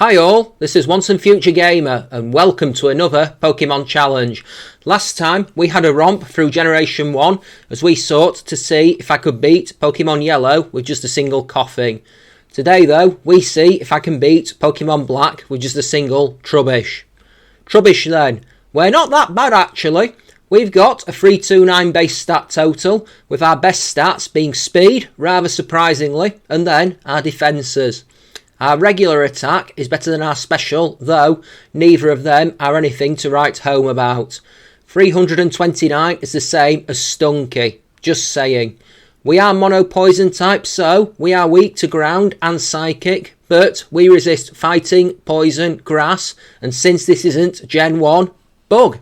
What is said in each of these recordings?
Hi all, this is Once and Future Gamer and welcome to another Pokemon challenge. Last time we had a romp through Generation 1 as we sought to see if I could beat Pokemon Yellow with just a single Coughing. Today though, we see if I can beat Pokemon Black with just a single Trubbish. Trubbish then, we're not that bad actually. We've got a 329 base stat total, with our best stats being speed, rather surprisingly, and then our defences. Our regular attack is better than our special, though neither of them are anything to write home about. 329 is the same as Stunky, just saying. We are mono poison type, so we are weak to ground and psychic, but we resist fighting, poison, grass, and since this isn't Gen 1, bug.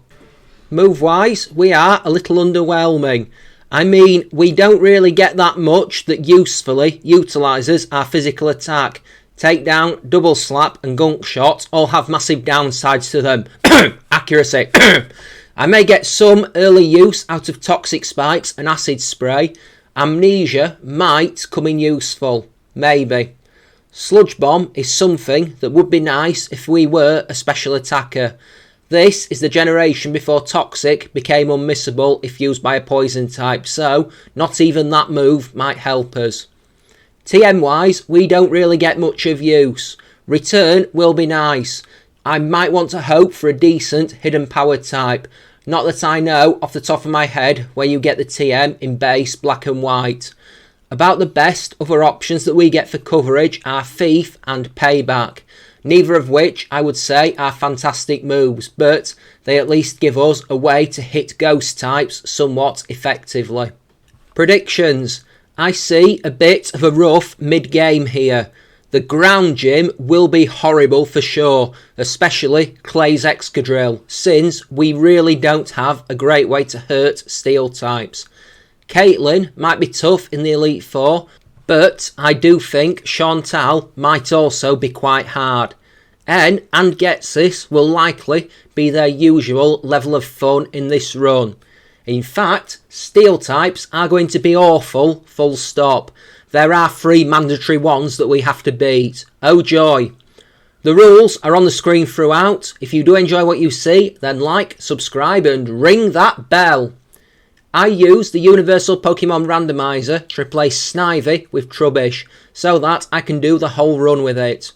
Move wise, we are a little underwhelming. I mean, we don't really get that much that usefully utilises our physical attack. Takedown, double slap and gunk shot all have massive downsides to them. Accuracy. I may get some early use out of toxic spikes and acid spray. Amnesia might come in useful. Maybe. Sludge bomb is something that would be nice if we were a special attacker. This is the generation before toxic became unmissable if used by a poison type, so not even that move might help us. TM wise, we don't really get much of use. Return will be nice. I might want to hope for a decent hidden power type. Not that I know off the top of my head where you get the TM in base black and white. About the best other options that we get for coverage are Thief and Payback. Neither of which I would say are fantastic moves, but they at least give us a way to hit ghost types somewhat effectively. Predictions. I see a bit of a rough mid-game here. The ground gym will be horrible for sure, especially Clay's Excadrill, since we really don't have a great way to hurt steel types. Caitlyn might be tough in the Elite Four, but I do think Chantal might also be quite hard. N and Getsis will likely be their usual level of fun in this run. In fact, steel types are going to be awful, full stop. There are 3 mandatory ones that we have to beat. Oh joy. The rules are on the screen throughout. If you do enjoy what you see, then like, subscribe and ring that bell. I use the Universal Pokemon Randomizer to replace Snivy with Trubbish, so that I can do the whole run with it.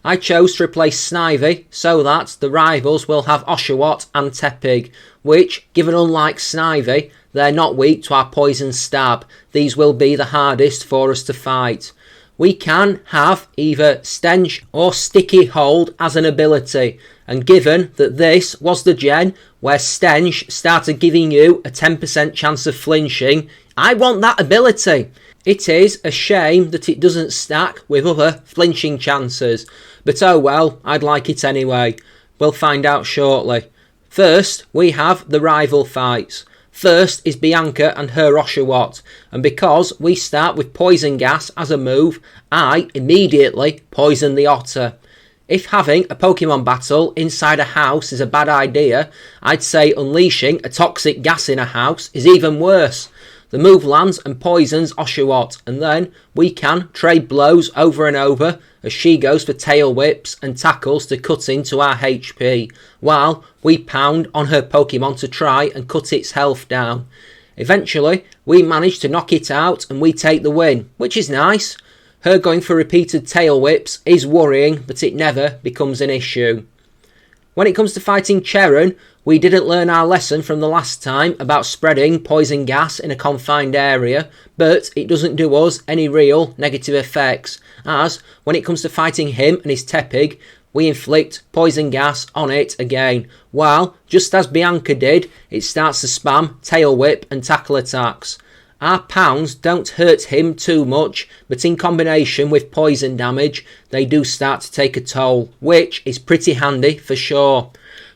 I chose to replace Snivy so that the rivals will have Oshawott and Tepig, which, given unlike Snivy, they're not weak to our Poison Stab. These will be the hardest for us to fight. We can have either Stench or Sticky Hold as an ability, and given that this was the gen where Stench started giving you a 10% chance of flinching, I want that ability. It is a shame that it doesn't stack with other flinching chances, but oh well, I'd like it anyway. We'll find out shortly. First, we have the rival fights. First is Bianca and her Oshawott, and because we start with Poison Gas as a move, I immediately poison the otter. If having a Pokemon battle inside a house is a bad idea, I'd say unleashing a toxic gas in a house is even worse. The move lands and poisons Oshawott, and then we can trade blows over and over as she goes for tail whips and tackles to cut into our HP, while we pound on her Pokemon to try and cut its health down. Eventually, we manage to knock it out and we take the win, which is nice. Her going for repeated tail whips is worrying, but it never becomes an issue. When it comes to fighting Cheron, we didn't learn our lesson from the last time about spreading poison gas in a confined area, but it doesn't do us any real negative effects, as when it comes to fighting him and his Tepig, we inflict poison gas on it again, while, just as Bianca did, it starts to spam tail whip and tackle attacks. Our pounds don't hurt him too much, but in combination with poison damage, they do start to take a toll, which is pretty handy for sure.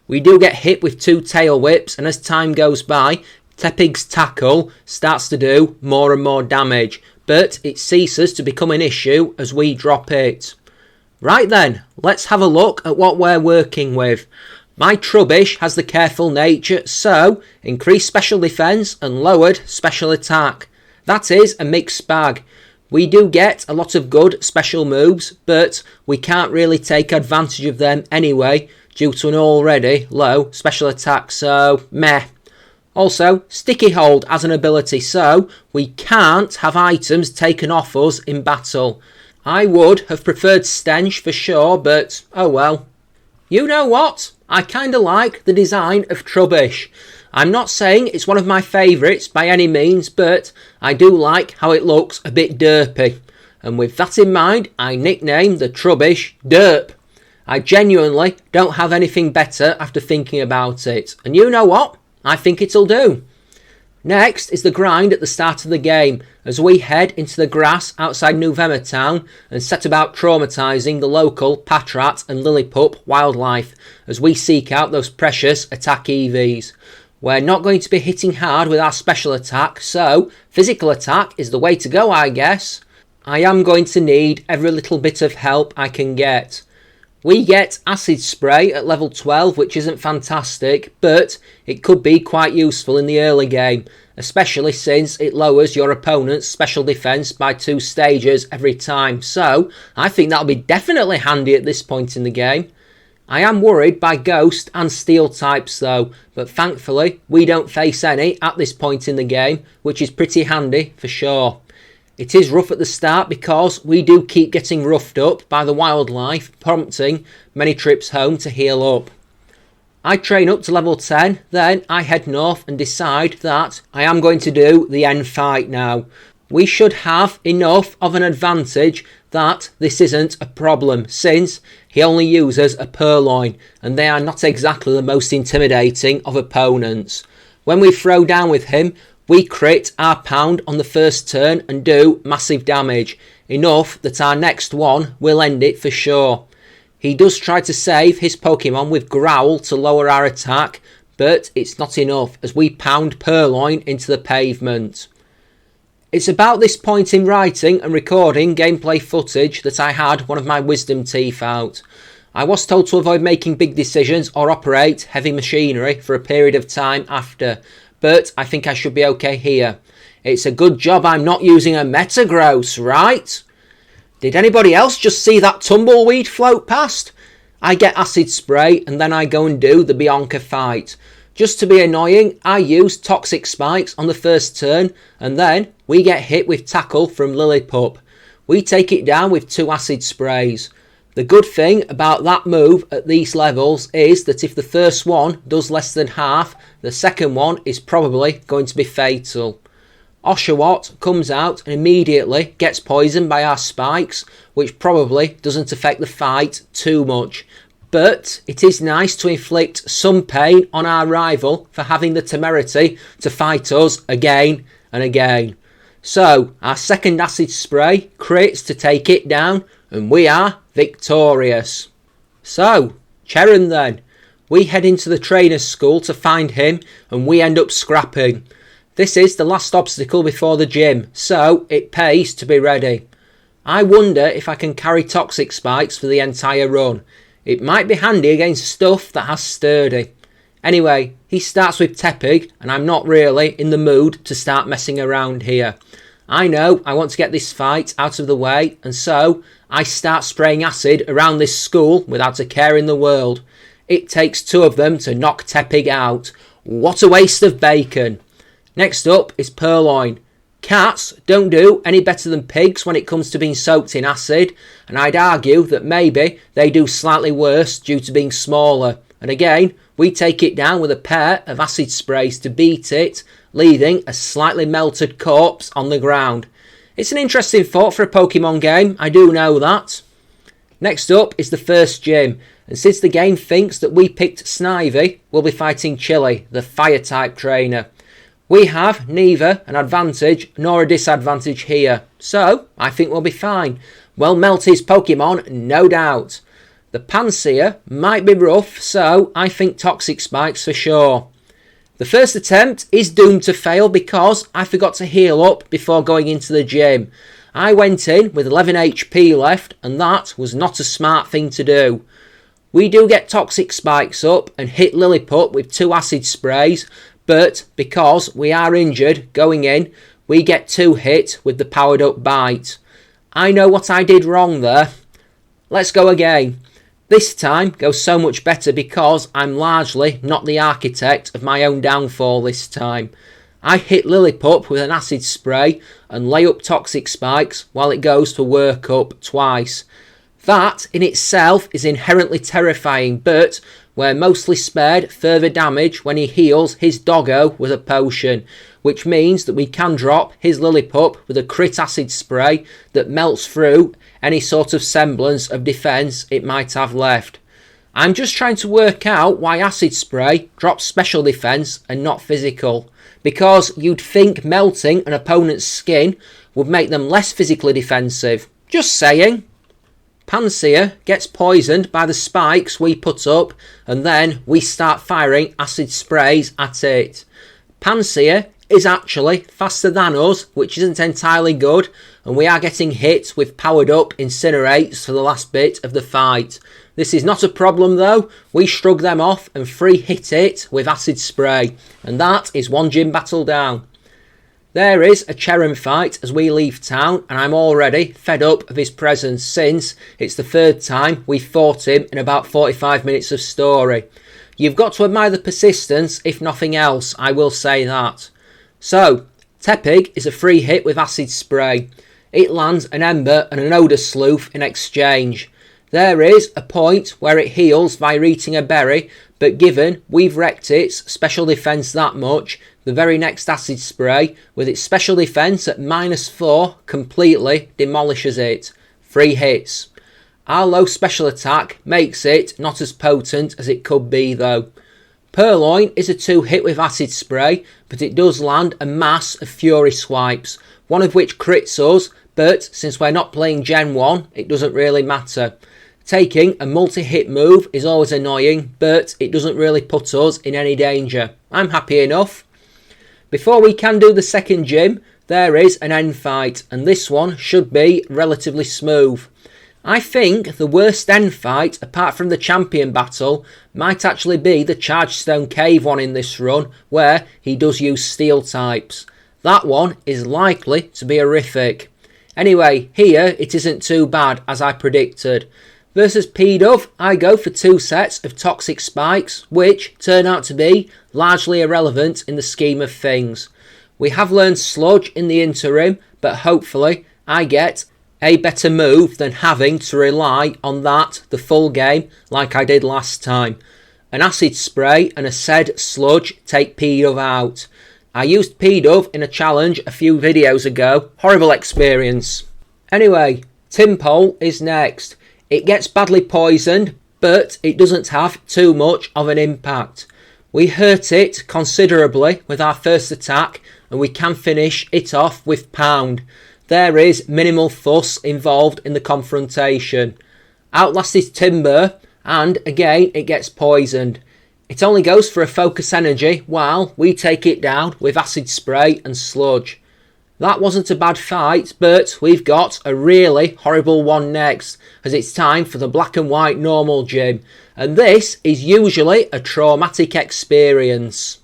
We do get hit with 2 tail whips, and as time goes by, Tepig's tackle starts to do more and more damage, but it ceases to become an issue as we drop it. Right then, let's have a look at what we're working with. My Trubbish has the careful nature, so increased special defense and lowered special attack. That is a mixed bag. We do get a lot of good special moves, but we can't really take advantage of them anyway due to an already low special attack, so meh. Also, Sticky Hold as an ability, so we can't have items taken off us in battle. I would have preferred Stench for sure, but oh well. You know what? I kinda like the design of Trubbish. I'm not saying it's one of my favourites by any means, but I do like how it looks a bit derpy. And with that in mind, I nicknamed the Trubbish Derp. I genuinely don't have anything better after thinking about it. And you know what? I think it'll do. Next is the grind at the start of the game as we head into the grass outside November Town and set about traumatising the local Patrat and Lilliput wildlife as we seek out those precious attack EVs. We're not going to be hitting hard with our special attack, so physical attack is the way to go, I guess. I am going to need every little bit of help I can get. We get Acid Spray at level 12, which isn't fantastic, but it could be quite useful in the early game, especially since it lowers your opponent's special defense by 2 stages every time, so I think that'll be definitely handy at this point in the game. I am worried by Ghost and Steel types though, but thankfully we don't face any at this point in the game, which is pretty handy for sure. It is rough at the start because we do keep getting roughed up by the wildlife, prompting many trips home to heal up. I train up to level 10, then I head north and decide that I am going to do the end fight now. We should have enough of an advantage that this isn't a problem, since he only uses a purloin and they are not exactly the most intimidating of opponents. When we throw down with him, we crit our pound on the first turn and do massive damage, enough that our next one will end it for sure. He does try to save his Pokemon with Growl to lower our attack, but it's not enough as we pound Purloin into the pavement. It's about this point in writing and recording gameplay footage that I had one of my wisdom teeth out. I was told to avoid making big decisions or operate heavy machinery for a period of time after, but I think I should be okay here. It's a good job I'm not using a Metagross, right? Did anybody else just see that tumbleweed float past? I get Acid Spray and then I go and do the Bianca fight. Just to be annoying, I use Toxic Spikes on the first turn and then we get hit with Tackle from Lilliput. We take it down with 2 Acid Sprays. The good thing about that move at these levels is that if the first one does less than half, the second one is probably going to be fatal. Oshawott comes out and immediately gets poisoned by our spikes, which probably doesn't affect the fight too much. But it is nice to inflict some pain on our rival for having the temerity to fight us again and again. So our second Acid Spray crits to take it down and we are victorious. So, Cheran then. We head into the trainer's school to find him and we end up scrapping. This is the last obstacle before the gym, so it pays to be ready. I wonder if I can carry Toxic Spikes for the entire run. It might be handy against stuff that has Sturdy. Anyway, he starts with Tepig and I'm not really in the mood to start messing around here. I know I want to get this fight out of the way and so I start spraying acid around this school without a care in the world. It takes 2 of them to knock Tepig out. What a waste of bacon. Next up is Purloin. Cats don't do any better than pigs when it comes to being soaked in acid, and I'd argue that maybe they do slightly worse due to being smaller. And again, we take it down with a pair of acid sprays to beat it, leaving a slightly melted corpse on the ground. It's an interesting thought for a Pokemon game, I do know that. Next up is the first gym, and since the game thinks that we picked Snivy, we'll be fighting Chili, the Fire-type trainer. We have neither an advantage nor a disadvantage here, so I think we'll be fine. We'll melt his Pokemon, no doubt. The Pansear might be rough, so I think Toxic Spikes for sure. The first attempt is doomed to fail because I forgot to heal up before going into the gym. I went in with 11 HP left and that was not a smart thing to do. We do get Toxic Spikes up and hit Lilliput with 2 acid sprays, but because we are injured going in, we get 2 hit with the powered up bite. I know what I did wrong there. Let's go again. This time goes so much better because I'm largely not the architect of my own downfall this time. I hit Lillipup with an acid spray and lay up toxic spikes while it goes to work up twice. That in itself is inherently terrifying, but we're mostly spared further damage when he heals his doggo with a potion, which means that we can drop his Lillipup with a crit acid spray that melts through any sort of semblance of defence it might have left. I'm just trying to work out why acid spray drops special defence and not physical, because you'd think melting an opponent's skin would make them less physically defensive. Just saying. Pansear gets poisoned by the spikes we put up, and then we start firing acid sprays at it. Pansear is actually faster than us, which isn't entirely good, and we are getting hit with powered up incinerates for the last bit of the fight. This is not a problem though. We shrug them off and free hit it with acid spray, and that is 1 gym battle down. There is a Cheran fight as we leave town, and I'm already fed up of his presence since it's the 3rd time we've fought him in about 45 minutes of story. You've got to admire the persistence, if nothing else, I will say that. So, Tepig is a free hit with acid spray. It lands an Ember and an Odour Sleuth in exchange. There is a point where it heals by eating a berry, but given we've wrecked its special defence that much, the very next acid spray, with its special defence at -4, completely demolishes it. 3 hits. Our low special attack makes it not as potent as it could be though. Purloin is a 2 hit with acid spray, but it does land a mass of fury swipes, one of which crits us, but since we're not playing Gen 1, it doesn't really matter. Taking a multi-hit move is always annoying, but it doesn't really put us in any danger. I'm happy enough. Before we can do the second gym, there is an end fight, and this one should be relatively smooth. I think the worst end fight, apart from the champion battle, might actually be the Chargestone Cave one in this run, where he does use steel types. That one is likely to be horrific. Anyway, here it isn't too bad, as I predicted. Versus P-Dove, I go for 2 sets of toxic spikes, which turn out to be largely irrelevant in the scheme of things. We have learned Sludge in the interim, but hopefully I get a better move than having to rely on that the full game like I did last time. An acid spray and a said Sludge take P-Dove out. I used P-Dove in a challenge a few videos ago. Horrible experience. Anyway, Timpole is next. It gets badly poisoned, but it doesn't have too much of an impact. We hurt it considerably with our first attack, and we can finish it off with Pound. There is minimal fuss involved in the confrontation. Outlast is Timber, and again it gets poisoned. It only goes for a focus energy while we take it down with acid spray and sludge. That wasn't a bad fight, but we've got a really horrible one next, as it's time for the black and white normal gym, and this is usually a traumatic experience.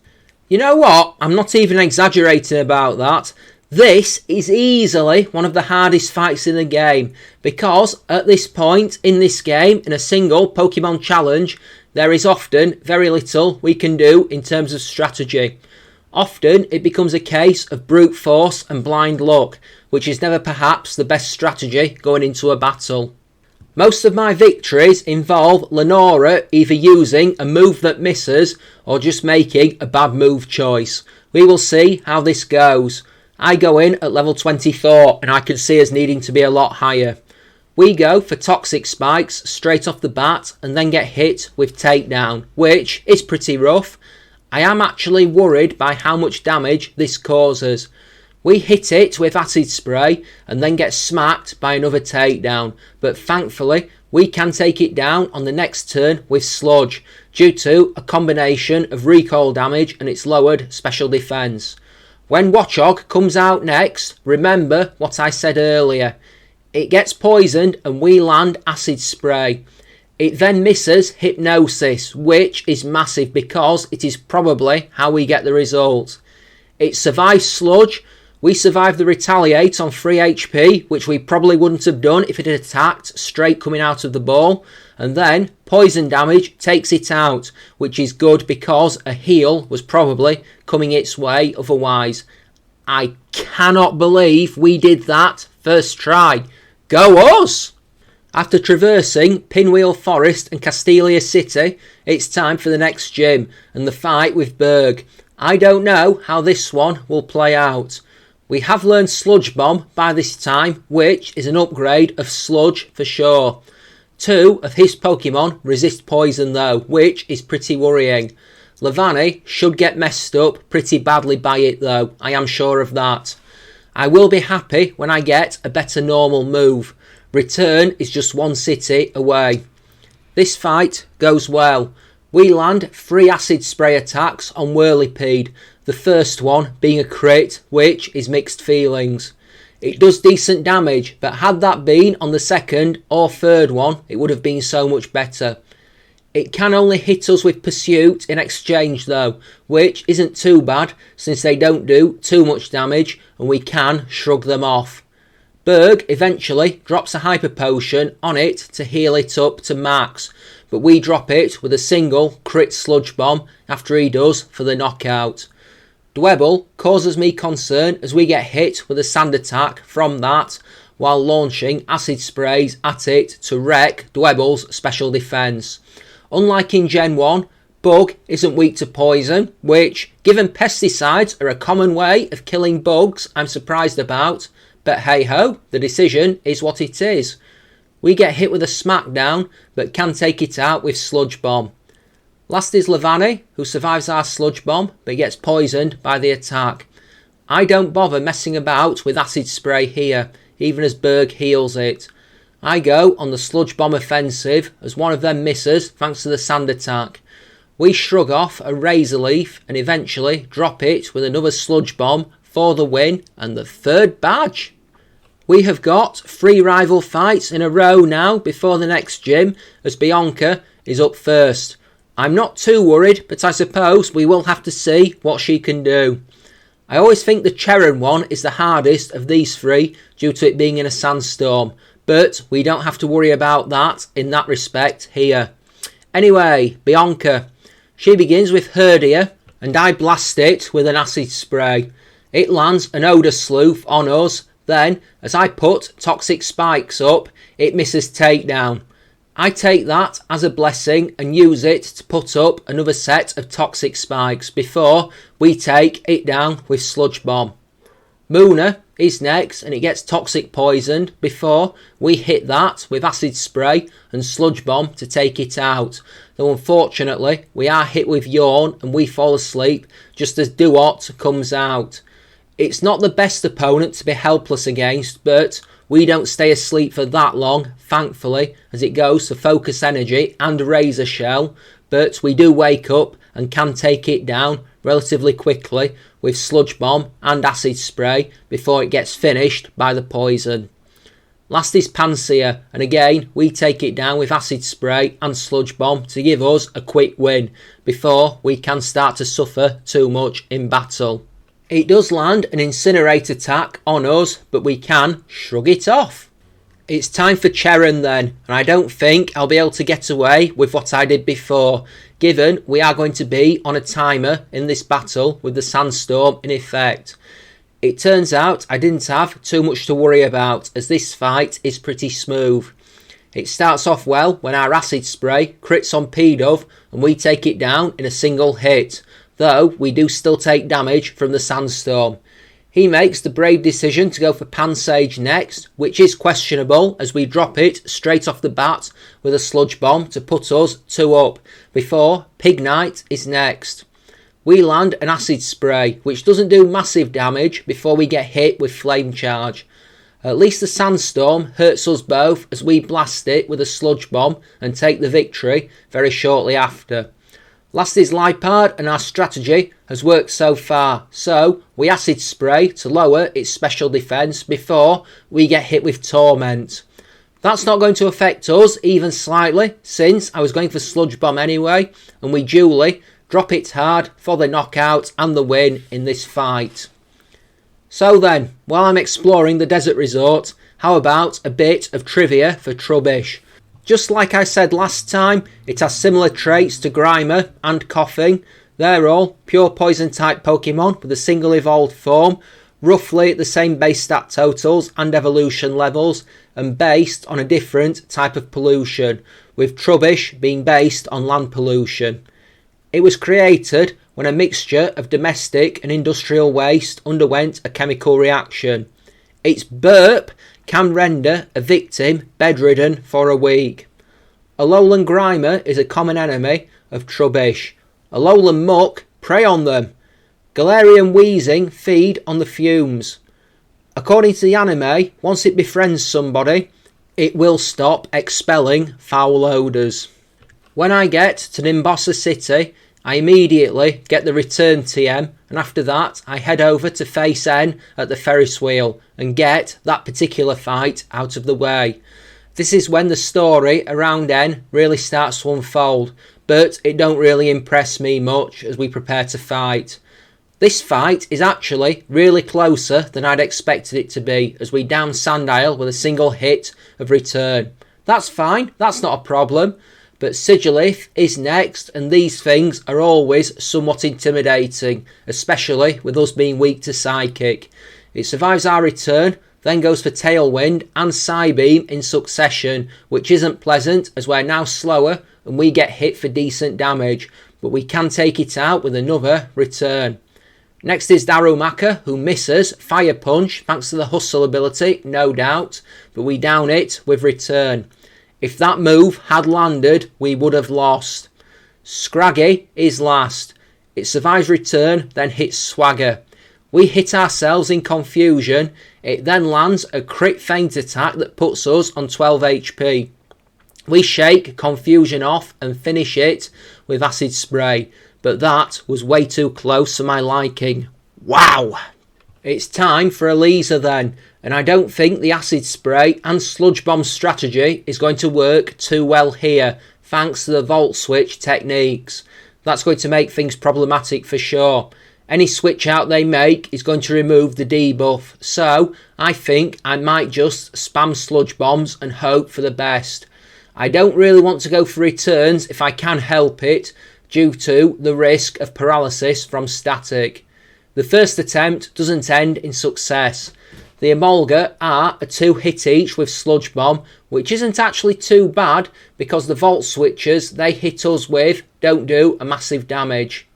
You know what? I'm not even exaggerating about that. This is easily one of the hardest fights in the game, because at this point in this game, in a single Pokemon challenge, there is often very little we can do in terms of strategy. Often it becomes a case of brute force and blind luck, which is never perhaps the best strategy going into a battle. Most of my victories involve Lenora either using a move that misses or just making a bad move choice. We will see how this goes. I go in at level 24 and I can see us needing to be a lot higher. We go for toxic spikes straight off the bat and then get hit with takedown, which is pretty rough. I am actually worried by how much damage this causes. We hit it with acid spray and then get smacked by another takedown, but thankfully we can take it down on the next turn with Sludge due to a combination of recoil damage and its lowered special defence. When Watchog comes out next, remember what I said earlier. It gets poisoned and we land acid spray. It then misses Hypnosis, which is massive because it is probably how we get the result. It survives Sludge, We survived the retaliate on 3 HP, which we probably wouldn't have done if it had attacked straight coming out of the ball. And then poison damage takes it out, which is good because a heal was probably coming its way otherwise. I cannot believe we did that first try. Go us! After traversing Pinwheel Forest and Castelia City, it's time for the next gym and the fight with Berg. I don't know how this one will play out. We have learned Sludge Bomb by this time, which is an upgrade of Sludge for sure. 2 of his Pokemon resist poison though, which is pretty worrying. Levani should get messed up pretty badly by it though, I am sure of that. I will be happy when I get a better normal move. Return is just 1 city away. This fight goes well. We land 3 acid spray attacks on Whirlipede, the first one being a crit, which is mixed feelings. It does decent damage, but had that been on the second or third one, it would have been so much better. It can only hit us with Pursuit in exchange though, which isn't too bad since they don't do too much damage and we can shrug them off. Berg eventually drops a Hyper Potion on it to heal it up to max, but we drop it with a single crit Sludge Bomb after he does for the knockout. Dwebble causes me concern as we get hit with a sand attack from that while launching acid sprays at it to wreck Dwebble's special defence. Unlike in Gen 1, Bug isn't weak to poison, which, given pesticides are a common way of killing bugs, I'm surprised about, but hey ho, the decision is what it is. We get hit with a Smackdown, but can take it out with Sludge Bomb. Last is Levani, who survives our Sludge Bomb, but gets poisoned by the attack. I don't bother messing about with Acid Spray here, even as Berg heals it. I go on the Sludge Bomb offensive, as one of them misses thanks to the sand attack. We shrug off a Razor Leaf and eventually drop it with another Sludge Bomb for the win and the 3rd badge. We have got 3 rival fights in a row now before the next gym, as Bianca is up first. I'm not too worried, but I suppose we will have to see what she can do. I always think the Cheran one is the hardest of these 3 due to it being in a sandstorm, but we don't have to worry about that in that respect here. Anyway, Bianca. She begins with Herdia, and I blast it with an acid spray. It lands an Odor Sleuth on us, then, as I put Toxic Spikes up, it misses takedown. I take that as a blessing and use it to put up another set of Toxic Spikes before we take it down with Sludge Bomb. Muna is next and it gets Toxic Poisoned before we hit that with Acid Spray and Sludge Bomb to take it out. Though unfortunately we are hit with Yawn and we fall asleep just as Duot comes out. It's not the best opponent to be helpless against, but we don't stay asleep for that long, thankfully, as it goes to Focus Energy and Razor Shell, but we do wake up and can take it down relatively quickly with Sludge Bomb and Acid Spray before it gets finished by the poison. Last is Pansear, and again we take it down with Acid Spray and Sludge Bomb to give us a quick win before we can start to suffer too much in battle. It does land an Incinerate attack on us, but we can shrug it off. It's time for Cheran then, and I don't think I'll be able to get away with what I did before, given we are going to be on a timer in this battle with the sandstorm in effect. It turns out I didn't have too much to worry about, as this fight is pretty smooth. It starts off well when our Acid Spray crits on P-Dove and we take it down in a single hit, though we do still take damage from the sandstorm. He makes the brave decision to go for Pansage next, which is questionable as we drop it straight off the bat with a Sludge Bomb to put us 2 up, before Pignite is next. We land an Acid Spray, which doesn't do massive damage before we get hit with Flame Charge. At least the sandstorm hurts us both as we blast it with a Sludge Bomb and take the victory very shortly after. Last is Lipard, and our strategy has worked so far, so we Acid Spray to lower its special defence before we get hit with Torment. That's not going to affect us even slightly, since I was going for Sludge Bomb anyway, and we duly drop it hard for the knockout and the win in this fight. So then, while I'm exploring the desert resort, how about a bit of trivia for Trubbish? Just like I said last time, it has similar traits to Grimer and Coughing. They're all pure poison type Pokemon with a single evolved form, roughly the same base stat totals and evolution levels, and based on a different type of pollution, with Trubbish being based on land pollution. It was created when a mixture of domestic and industrial waste underwent a chemical reaction. Its burp can render a victim bedridden for a week. Alolan Grimer is a common enemy of Trubbish. Alolan Muck prey on them. Galarian Wheezing feed on the fumes. According to the anime, once it befriends somebody, it will stop expelling foul odours. When I get to Nimbossa City, I immediately get the return TM, and after that I head over to face N at the Ferris wheel and get that particular fight out of the way. This is when the story around N really starts to unfold, but it don't really impress me much as we prepare to fight. This fight is actually really closer than I'd expected it to be, as we down Sandile with a single hit of return. That's fine, that's not a problem. But Sigilith is next, and these things are always somewhat intimidating, especially with us being weak to Psychic. It survives our return, then goes for Tailwind and Psybeam in succession, which isn't pleasant as we're now slower and we get hit for decent damage, but we can take it out with another return. Next is Darumaka, who misses Fire Punch thanks to the Hustle ability, no doubt, but we down it with return. If that move had landed, we would have lost. Scraggy is last. It survives return, then hits Swagger. We hit ourselves in confusion. It then lands a crit feint attack that puts us on 12 HP. We shake confusion off and finish it with Acid Spray. But that was way too close for my liking. Wow! It's time for Eliza then, and I don't think the Acid Spray and Sludge Bomb strategy is going to work too well here, thanks to the Volt Switch techniques. That's going to make things problematic for sure. Any switch out they make is going to remove the debuff, so I think I might just spam Sludge Bombs and hope for the best. I don't really want to go for returns if I can help it, due to the risk of paralysis from static. The first attempt doesn't end in success. The Emolga are a 2-hit each with Sludge Bomb, which isn't actually too bad because the Volt Switchers they hit us with don't do a massive damage.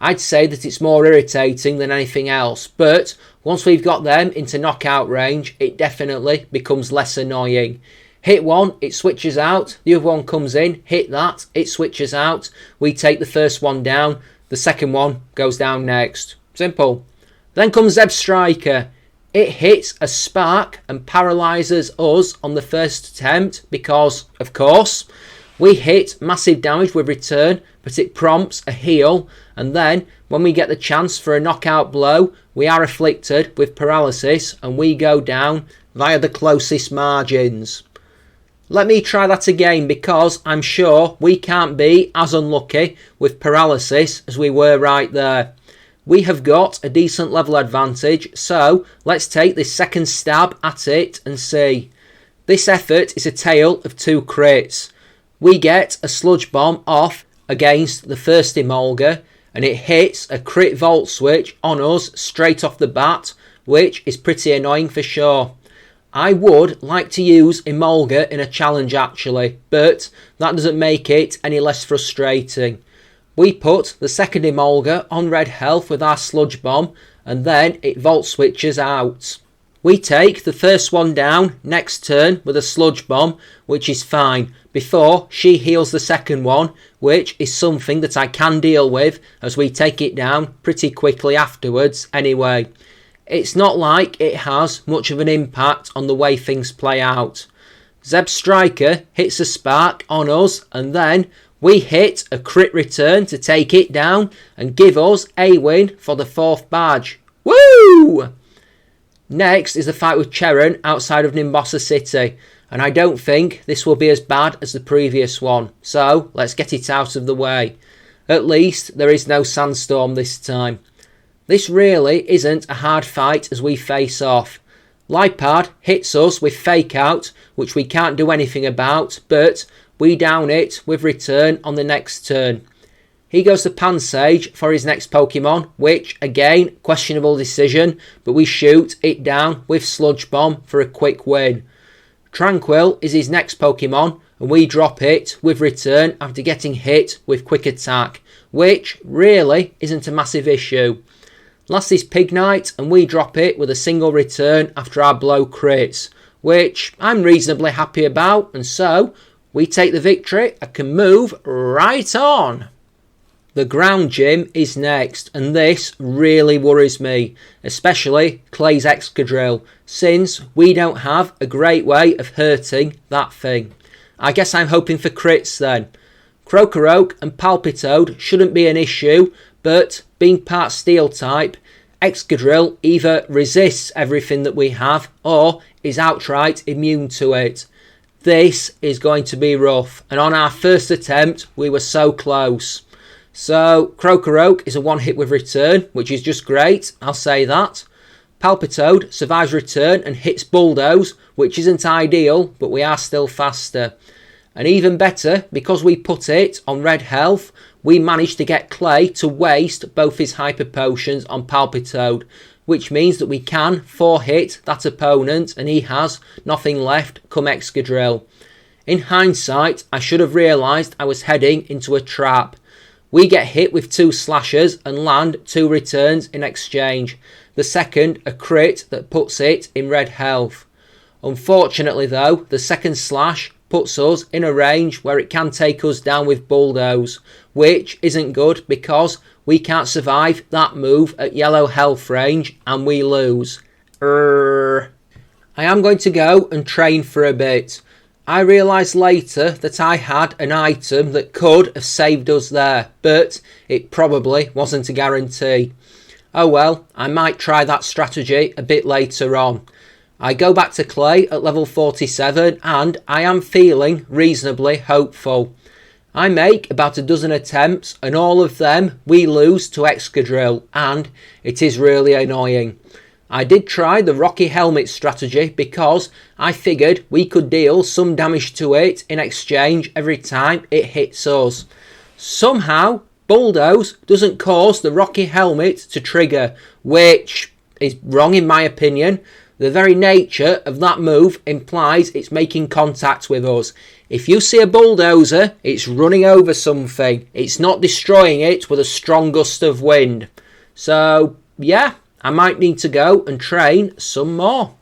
I'd say that it's more irritating than anything else, but once we've got them into knockout range, it definitely becomes less annoying. Hit one, it switches out, the other one comes in, hit that, it switches out, we take the first one down, the second one goes down next. Simple. Then comes Zeb Striker. It hits a spark and paralyses us on the first attempt because, of course, we hit massive damage with return, but it prompts a heal, and then when we get the chance for a knockout blow, we are afflicted with paralysis and we go down via the closest margins. Let me try that again because I'm sure we can't be as unlucky with paralysis as we were right there. We have got a decent level advantage, so let's take this second stab at it and see. This effort is a tale of 2 crits. We get a Sludge Bomb off against the first Emolga, and it hits a crit Volt Switch on us straight off the bat, which is pretty annoying for sure. I would like to use Emolga in a challenge actually, but that doesn't make it any less frustrating. We put the second Emolga on red health with our Sludge Bomb, and then it Volt Switches out. We take the first one down next turn with a Sludge Bomb, which is fine, before she heals the second one, which is something that I can deal with as we take it down pretty quickly afterwards anyway. It's not like it has much of an impact on the way things play out. Zeb Striker hits a spark on us, and then we hit a crit return to take it down and give us a win for the 4th badge. Woo! Next is the fight with Cheron outside of Nimbossa City, and I don't think this will be as bad as the previous one, so let's get it out of the way. At least there is no sandstorm this time. This really isn't a hard fight as we face off. Lipard hits us with fake out, which we can't do anything about, but we down it with return on the next turn. He goes to Pansage for his next Pokemon, which, again, questionable decision, but we shoot it down with Sludge Bomb for a quick win. Tranquil is his next Pokemon, and we drop it with return after getting hit with Quick Attack, which really isn't a massive issue. Last is Pignite, and we drop it with a single return after our blow crits, which I'm reasonably happy about, and so we take the victory and can move right on. The ground gym is next, and this really worries me, especially Clay's Excadrill, since we don't have a great way of hurting that thing. I guess I'm hoping for crits then. Crocoroke and Palpitoad shouldn't be an issue, but being part steel type, Excadrill either resists everything that we have or is outright immune to it. This is going to be rough, and on our first attempt we were so close. So Crocoroke is a one hit with return, which is just great, I'll say that. Palpitoad survives return and hits Bulldoze, which isn't ideal, but we are still faster. And even better, because we put it on red health, we managed to get Clay to waste both his hyper potions on Palpitoad, which means that we can 4-hit that opponent and he has nothing left come Excadrill. In hindsight, I should have realised I was heading into a trap. We get hit with 2 slashers and land 2 returns in exchange. The second a crit that puts it in red health. Unfortunately though, the second slash puts us in a range where it can take us down with Bulldoze, which isn't good because we can't survive that move at yellow health range and we lose. I am going to go and train for a bit. I realised later that I had an item that could have saved us there, but it probably wasn't a guarantee. Oh well, I might try that strategy a bit later on. I go back to Clay at level 47 and I am feeling reasonably hopeful. I make about a dozen attempts and all of them we lose to Excadrill, and it is really annoying. I did try the Rocky Helmet strategy because I figured we could deal some damage to it in exchange every time it hits us. Somehow Bulldoze doesn't cause the Rocky Helmet to trigger, which is wrong in my opinion. The very nature of that move implies it's making contact with us. If you see a bulldozer, it's running over something. It's not destroying it with a strong gust of wind. So, yeah, I might need to go and train some more.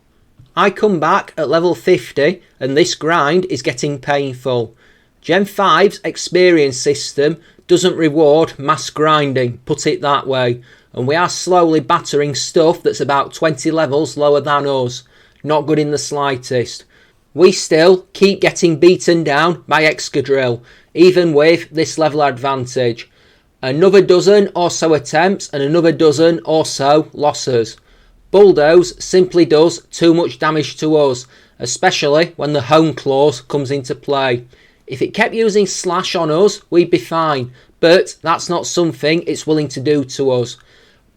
I come back at level 50 and this grind is getting painful. Gen 5's experience system doesn't reward mass grinding, put it that way. And we are slowly battering stuff that's about 20 levels lower than us. Not good in the slightest. We still keep getting beaten down by Excadrill, even with this level advantage. Another dozen or so attempts and another dozen or so losses. Bulldoze simply does too much damage to us, especially when the home clause comes into play. If it kept using slash on us, we'd be fine, but that's not something it's willing to do to us.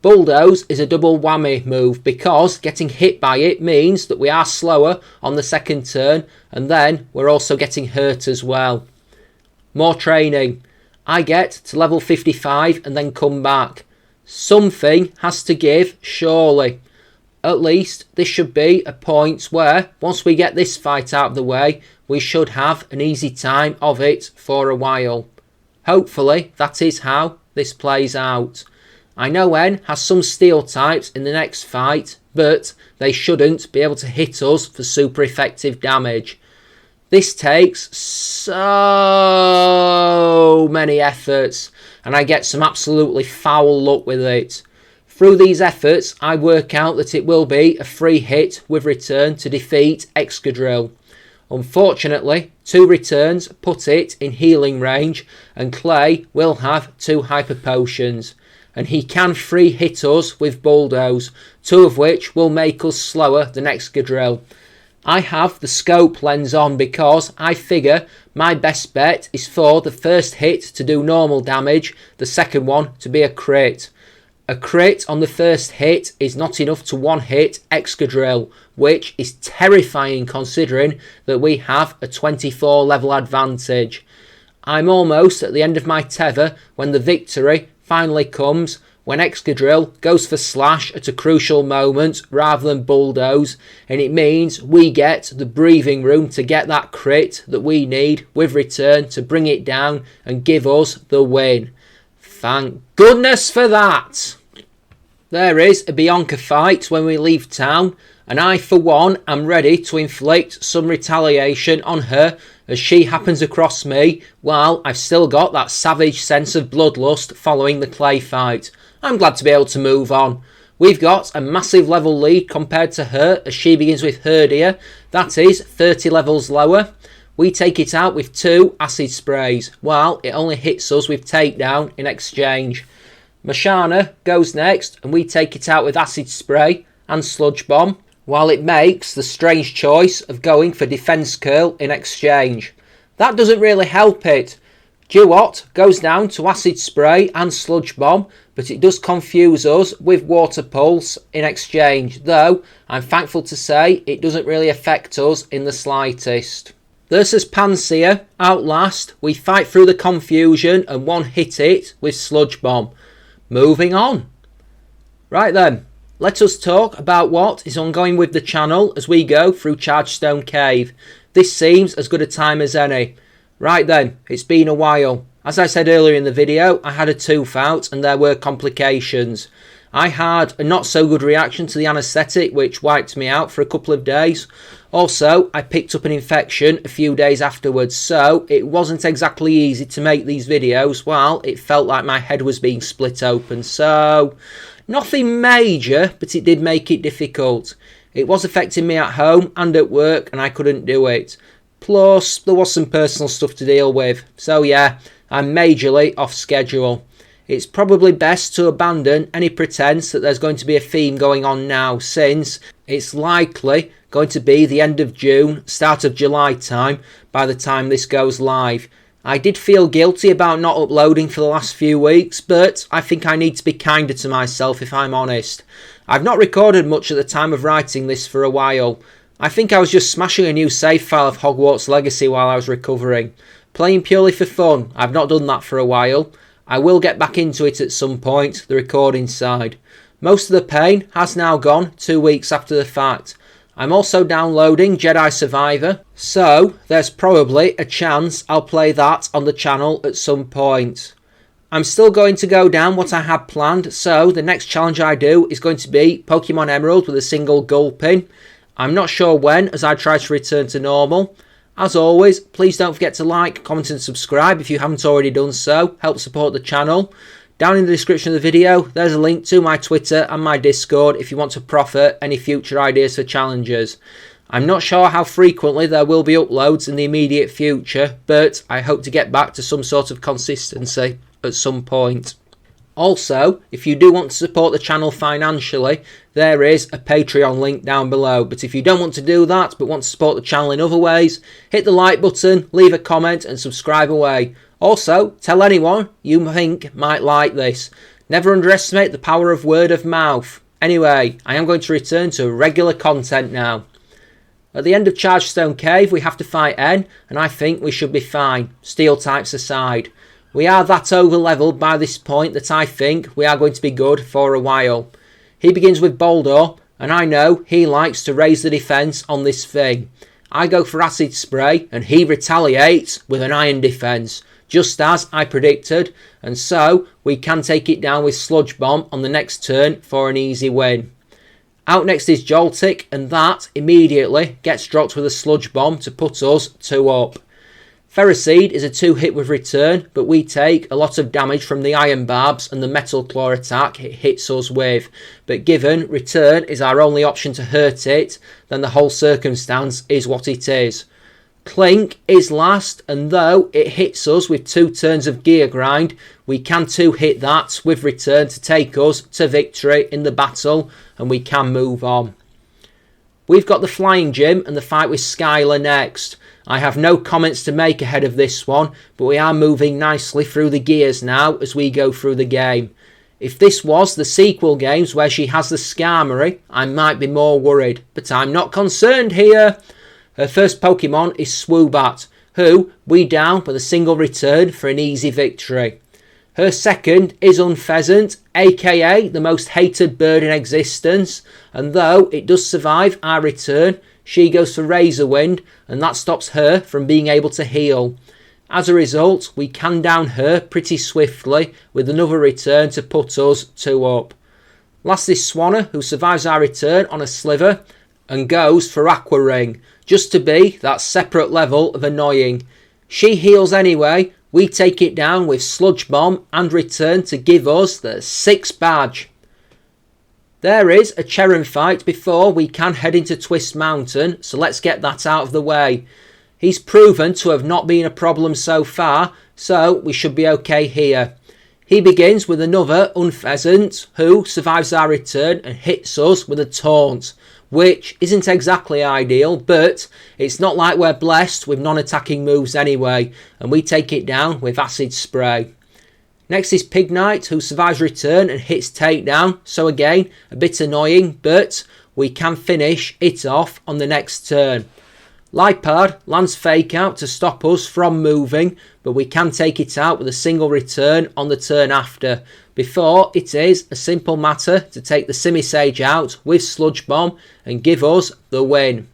Bulldoze is a double whammy move because getting hit by it means that we are slower on the second turn and then we're also getting hurt as well. More training. I get to level 55 and then come back. Something has to give, surely. At least this should be a point where once we get this fight out of the way, we should have an easy time of it for a while. Hopefully that is how this plays out. I know N has some steel types in the next fight, but they shouldn't be able to hit us for super effective damage. This takes so many efforts, and I get some absolutely foul luck with it. Through these efforts, I work out that it will be a free hit with return to defeat Excadrill. Unfortunately, 2 returns put it in healing range, and Clay will have 2 hyper potions. And he can free hit us with Bulldoze, 2 of which will make us slower than Excadrill. I have the scope lens on because I figure my best bet is for the first hit to do normal damage, the second one to be a crit. A crit on the first hit is not enough to one-hit Excadrill, which is terrifying considering that we have a 24 level advantage. I'm almost at the end of my tether when the victory finally comes, when Excadrill goes for Slash at a crucial moment rather than Bulldoze, and it means we get the breathing room to get that crit that we need with return to bring it down and give us the win. Thank goodness for that. There is a Bianca fight when we leave town, and I for one am ready to inflict some retaliation on her as she happens across me while I've still got that savage sense of bloodlust following the clay fight. I'm glad to be able to move on. We've got a massive level lead compared to her as she begins with Herdia, that is 30 levels lower. We take it out with 2 acid sprays, while it only hits us with takedown in exchange. Mashana goes next, and we take it out with acid spray and sludge bomb, while it makes the strange choice of going for defense curl in exchange. That doesn't really help it. Duot goes down to acid spray and sludge bomb, but it does confuse us with water pulse in exchange, though I'm thankful to say it doesn't really affect us in the slightest. Versus Pansear, Outlast, we fight through the confusion and one hit it with Sludge Bomb. Moving on. Right then, let us talk about what is ongoing with the channel as we go through Chargestone Cave. This seems as good a time as any. Right then, it's been a while. As I said earlier in the video, I had a tooth out and there were complications. I had a not so good reaction to the anaesthetic which wiped me out for a couple of days. Also, I picked up an infection a few days afterwards, so it wasn't exactly easy to make these videos while it felt like my head was being split open. So, nothing major, but it did make it difficult. It was affecting me at home and at work and I couldn't do it. Plus, there was some personal stuff to deal with. So yeah, I'm majorly off schedule. It's probably best to abandon any pretense that there's going to be a theme going on now, since it's likely going to be the end of June, start of July time by the time this goes live. I did feel guilty about not uploading for the last few weeks, but I think I need to be kinder to myself if I'm honest. I've not recorded much at the time of writing this for a while. I think I was just smashing a new save file of Hogwarts Legacy while I was recovering. Playing purely for fun, I've not done that for a while. I will get back into it at some point, the recording side. Most of the pain has now gone 2 weeks after the fact. I'm also downloading Jedi Survivor, so there's probably a chance I'll play that on the channel at some point. I'm still going to go down what I had planned, so the next challenge I do is going to be Pokemon Emerald with a single gulping. I'm not sure when, as I try to return to normal. As always, please don't forget to like, comment and subscribe if you haven't already done so. Help support the channel. Down in the description of the video, there's a link to my Twitter and my Discord if you want to proffer any future ideas for challenges. I'm not sure how frequently there will be uploads in the immediate future, but I hope to get back to some sort of consistency at some point. Also, if you do want to support the channel financially, there is a Patreon link down below. But if you don't want to do that, but want to support the channel in other ways, hit the like button, leave a comment and subscribe away. Also, tell anyone you think might like this. Never underestimate the power of word of mouth. Anyway, I am going to return to regular content now. At the end of Chargestone Cave, we have to fight N, and I think we should be fine, steel types aside. We are that over leveled by this point that I think we are going to be good for a while. He begins with Boldor, and I know he likes to raise the defence on this thing. I go for Acid Spray, and he retaliates with an Iron Defence, just as I predicted, and so we can take it down with Sludge Bomb on the next turn for an easy win. Out next is Joltik, and that immediately gets dropped with a Sludge Bomb to put us 2 up. Ferroseed is a 2-hit with return, but we take a lot of damage from the Iron Barbs and the Metal Claw attack it hits us with. But given return is our only option to hurt it, then the whole circumstance is what it is. Clink is last, and though it hits us with 2 turns of Gear Grind, we can 2-hit that with return to take us to victory in the battle, and we can move on. We've got the Flying Gym and the fight with Skylar next. I have no comments to make ahead of this one, but we are moving nicely through the gears now as we go through the game. If this was the sequel games where she has the Skarmory, I might be more worried, but I'm not concerned here. Her first Pokemon is Swoobat, who we down with a single return for an easy victory. Her second is Unpheasant, aka the most hated bird in existence, and though it does survive our return, she goes for Razor Wind, and that stops her from being able to heal. As a result, we can down her pretty swiftly with another return to put us 2 up. Last is Swanna, who survives our return on a Sliver and goes for Aqua Ring, just to be that separate level of annoying. She heals anyway, we take it down with Sludge Bomb and return to give us the 6 badge. There is a Cheran fight before we can head into Twist Mountain, so let's get that out of the way. He's proven to have not been a problem so far, so we should be okay here. He begins with another Unpheasant, who survives our return and hits us with a Taunt, which isn't exactly ideal, but it's not like we're blessed with non-attacking moves anyway, and we take it down with Acid Spray. Next is Pignite, who survives return and hits Takedown, so again, a bit annoying, but we can finish it off on the next turn. Lipard lands Fake Out to stop us from moving, but we can take it out with a single return on the turn after, before it is a simple matter to take the Simisage out with Sludge Bomb and give us the win.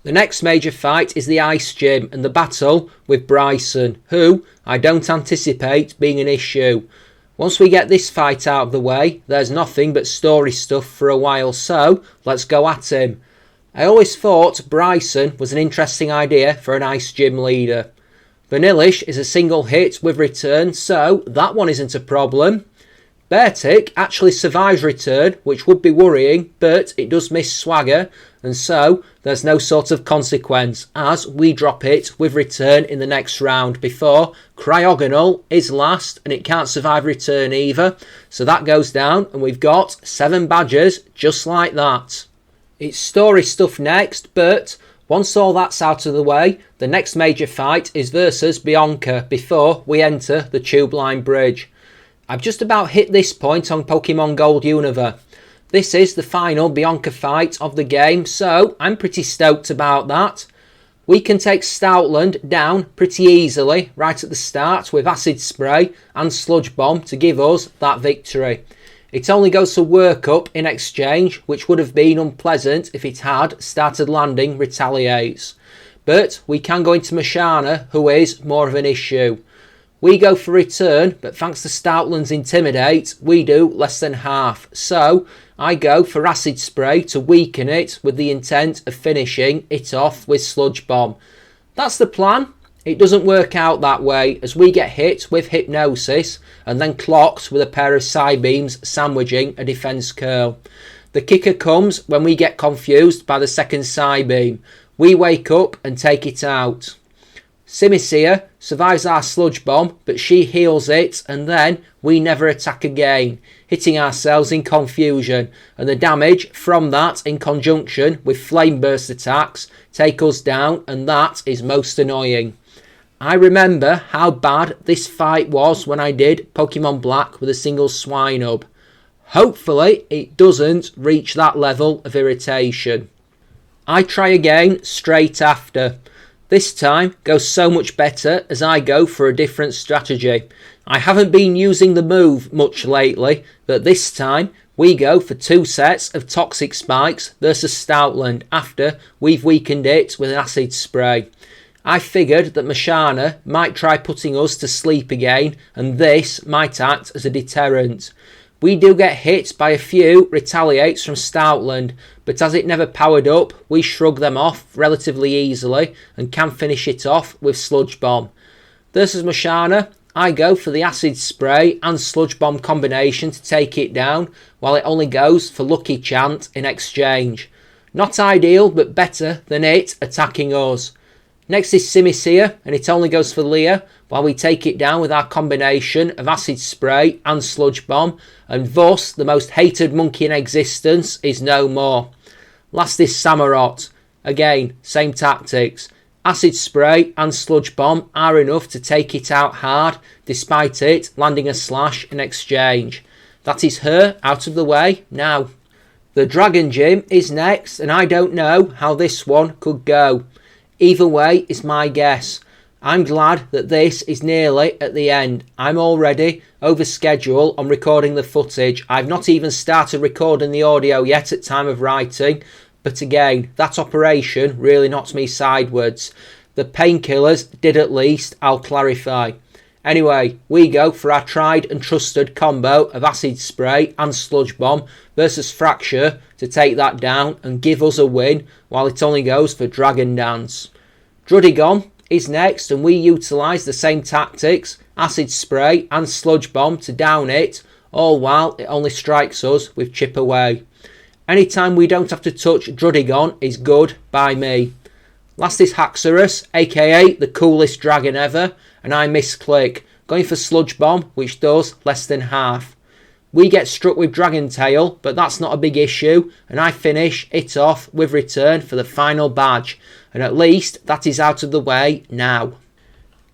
The next major fight is the Ice Gym and the battle with Bryson, who I don't anticipate being an issue. Once we get this fight out of the way, there's nothing but story stuff for a while, so let's go at him. I always thought Bryson was an interesting idea for an Ice Gym leader. Vanillish is a single hit with return, so that one isn't a problem. Beartic actually survives return, which would be worrying, but it does miss Swagger, and so there's no sort of consequence as we drop it with return in the next round before Cryogonal is last and it can't survive return either, so that goes down and we've got 7 badges just like that. It's story stuff next, but once all that's out of the way, the next major fight is versus Bianca before we enter the Tube Line Bridge. I've just about hit this point on Pokemon Gold Unova. This is the final Bianca fight of the game, so I'm pretty stoked about that. We can take Stoutland down pretty easily right at the start with Acid Spray and Sludge Bomb to give us that victory. It only goes for Work Up in exchange, which would have been unpleasant if it had started landing Retaliates. But we can go into Mashana, who is more of an issue. We go for return, but thanks to Stoutland's Intimidate, we do less than half. So I go for Acid Spray to weaken it with the intent of finishing it off with Sludge Bomb. That's the plan. It doesn't work out that way as we get hit with Hypnosis and then clocked with a pair of Psybeams sandwiching a defense curl. The kicker comes when we get confused by the second Psybeam. We wake up and take it out. Simisear survives our Sludge Bomb, but she heals it and then we never attack again, hitting ourselves in confusion, and the damage from that in conjunction with Flame Burst attacks take us down, and that is most annoying. I remember how bad this fight was when I did Pokemon Black with a single Swinub. Hopefully it doesn't reach that level of irritation. I try again straight after. This time goes so much better as I go for a different strategy. I haven't been using the move much lately, but this time we go for 2 sets of Toxic Spikes versus Stoutland after we've weakened it with an Acid Spray. I figured that Mashana might try putting us to sleep again, and this might act as a deterrent. We do get hit by a few Retaliates from Stoutland, but as it never powered up, we shrug them off relatively easily and can finish it off with Sludge Bomb. Versus Mashana, I go for the Acid Spray and Sludge Bomb combination to take it down, while it only goes for Lucky Chant in exchange. Not ideal, but better than it attacking us. Next is Simisear, and it only goes for Leer, while we take it down with our combination of Acid Spray and Sludge Bomb, and thus the most hated monkey in existence is no more. Last is Samurott. Again, same tactics. Acid Spray and Sludge Bomb are enough to take it out hard, despite it landing a slash in exchange. That is her out of the way now. The Dragon Gym is next, and I don't know how this one could go. Either way is my guess. I'm glad that this is nearly at the end. I'm already over schedule on recording the footage. I've not even started recording the audio yet at time of writing. But again, that operation really knocked me sideways. The painkillers did at least, I'll clarify. Anyway, we go for our tried and trusted combo of acid spray and sludge bomb versus fracture to take that down and give us a win while it only goes for Dragon Dance. Druddigon is next, and we utilise the same tactics, acid spray and sludge bomb to down it, all while it only strikes us with chip away. Anytime we don't have to touch Druddigon is good by me. Last is Haxorus, aka the coolest dragon ever, and I misclick, going for sludge bomb, which does less than half. We get struck with Dragon Tail, but that's not a big issue, and I finish it off with return for the final badge, and at least that is out of the way now.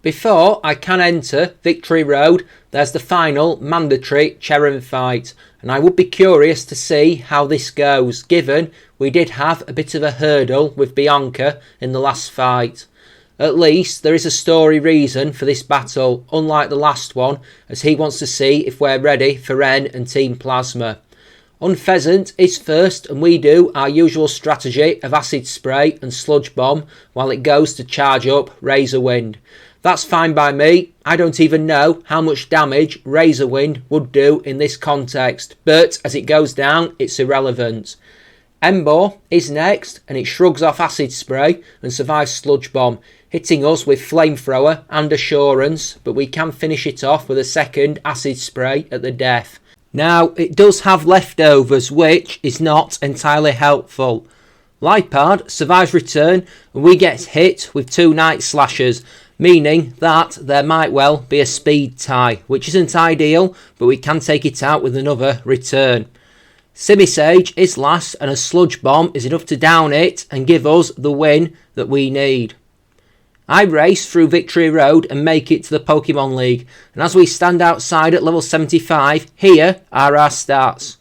Before I can enter Victory Road, there's the final mandatory Cheran fight, and I would be curious to see how this goes, given we did have a bit of a hurdle with Bianca in the last fight. At least there is a story reason for this battle, unlike the last one, as he wants to see if we're ready for Ren and Team Plasma. Unpheasant is first, and we do our usual strategy of acid spray and sludge bomb while it goes to charge up Razorwind. That's fine by me. I don't even know how much damage Razorwind would do in this context, but as it goes down, it's irrelevant. Embor is next, and it shrugs off acid spray and survives sludge bomb, hitting us with flamethrower and assurance, but we can finish it off with a second acid spray at the death. Now, it does have leftovers, which is not entirely helpful. Lipard survives return, and we get hit with 2 Night Slashers, meaning that there might well be a speed tie, which isn't ideal, but we can take it out with another return. Simisage is last, and a sludge bomb is enough to down it and give us the win that we need. I race through Victory Road and make it to the Pokemon League, and as we stand outside at level 75, here are our stats.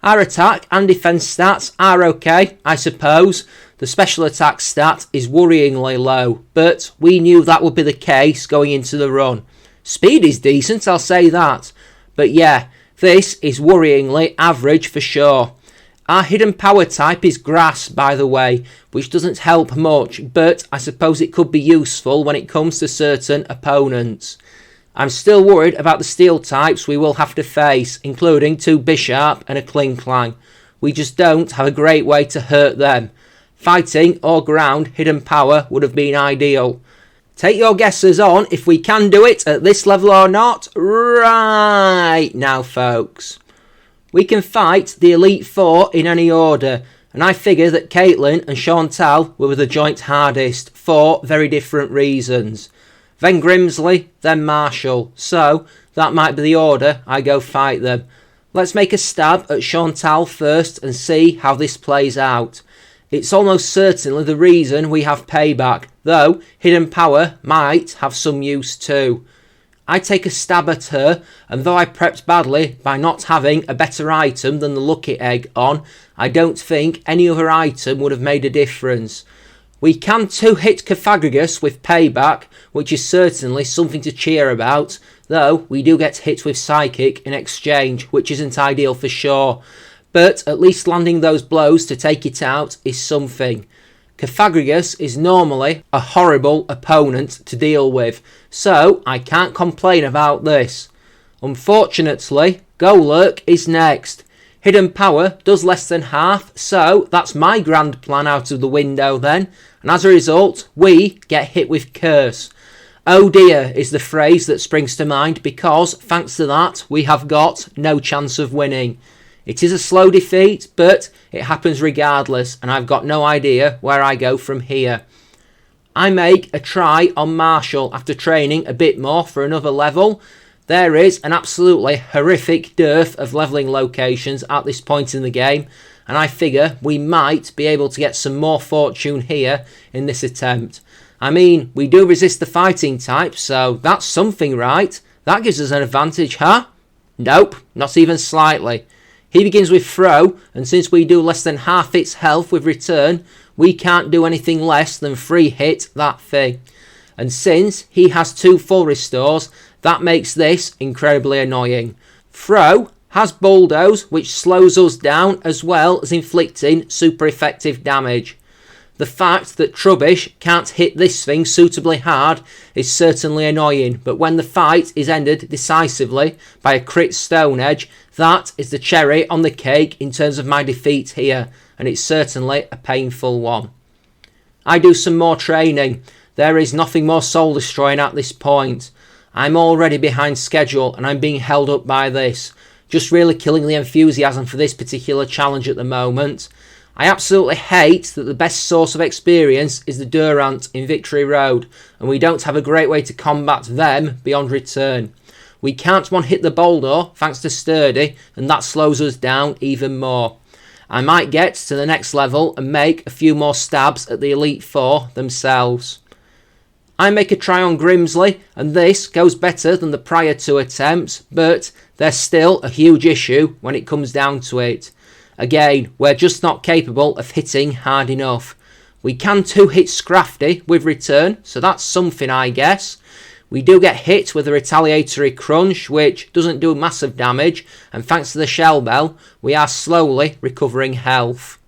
Our attack and defence stats are okay, I suppose. The special attack stat is worryingly low, but we knew that would be the case going into the run. Speed is decent, I'll say that, but yeah, this is worryingly average for sure. Our hidden power type is grass, by the way, which doesn't help much, but I suppose it could be useful when it comes to certain opponents. I'm still worried about the steel types we will have to face, including 2 Bisharp and a Klinklang. We just don't have a great way to hurt them. Fighting or ground hidden power would have been ideal. Take your guesses on if we can do it at this level or not right now, folks. We can fight the Elite Four in any order, and I figure that Caitlyn and Chantal were the joint hardest for very different reasons. Then Grimsley, then Marshall, so that might be the order I go fight them. Let's make a stab at Chantal first and see how this plays out. It's almost certainly the reason we have payback, though hidden power might have some use too. I take a stab at her, and though I prepped badly by not having a better item than the Lucky Egg on, I don't think any other item would have made a difference. We can 2-hit Cofagrigus with payback, which is certainly something to cheer about, though we do get hit with Psychic in exchange, which isn't ideal for sure. But at least landing those blows to take it out is something. Cofagrigus is normally a horrible opponent to deal with, so I can't complain about this. Unfortunately, Golurk is next. Hidden power does less than half, so that's my grand plan out of the window then, and as a result, we get hit with Curse. Oh dear is the phrase that springs to mind, because thanks to that, we have got no chance of winning. It is a slow defeat, but it happens regardless, and I've got no idea where I go from here. I make a try on Marshall after training a bit more for another level. There is an absolutely horrific dearth of levelling locations at this point in the game, and I figure we might be able to get some more fortune here in this attempt. I mean, we do resist the fighting type, so that's something, right? That gives us an advantage, huh? Nope, not even slightly. He begins with throw, and since we do less than half its health with return, we can't do anything less than free hit that thing. And since he has 2 full restores, that makes this incredibly annoying. Throw has bulldoze, which slows us down as well as inflicting super effective damage. The fact that Trubbish can't hit this thing suitably hard is certainly annoying, but when the fight is ended decisively by a crit Stone Edge, that is the cherry on the cake in terms of my defeat here, and it's certainly a painful one. I do some more training. There is nothing more soul destroying at this point. I'm already behind schedule and I'm being held up by this, just really killing the enthusiasm for this particular challenge at the moment. I absolutely hate that the best source of experience is the Durant in Victory Road, and we don't have a great way to combat them beyond return. We can't one-hit the boulder thanks to Sturdy, and that slows us down even more. I might get to the next level and make a few more stabs at the Elite Four themselves. I make a try on Grimsley, and this goes better than the prior 2 attempts, but there's still a huge issue when it comes down to it. Again, we're just not capable of hitting hard enough. We can 2-hit Scrafty with return, so that's something I guess. We do get hit with a retaliatory crunch, which doesn't do massive damage, and thanks to the shell bell, we are slowly recovering health.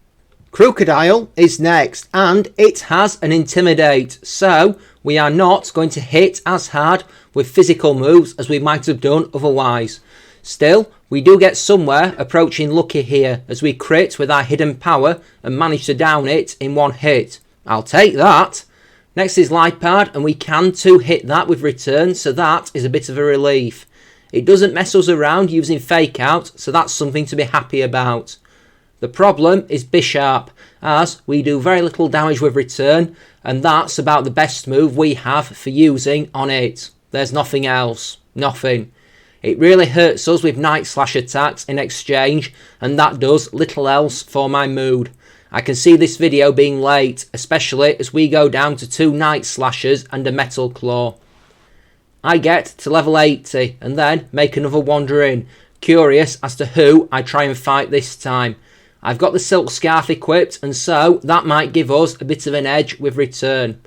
Crocodile is next, and it has an intimidate, so we are not going to hit as hard with physical moves as we might have done otherwise. Still, we do get somewhere approaching lucky here as we crit with our hidden power and manage to down it in 1 hit. I'll take that. Next is Lipard, and we can 2-hit that with return, so that is a bit of a relief. It doesn't mess us around using fake out, so that's something to be happy about. The problem is Bishop, as we do very little damage with return, and that's about the best move we have for using on it. There's nothing else. Nothing. It really hurts us with Night Slash attacks in exchange, and that does little else for my mood. I can see this video being late, especially as we go down to 2 Night Slashers and a Metal Claw. I get to level 80 and then make another wander in, curious as to who I try and fight this time. I've got the Silk Scarf equipped, and so that might give us a bit of an edge with return.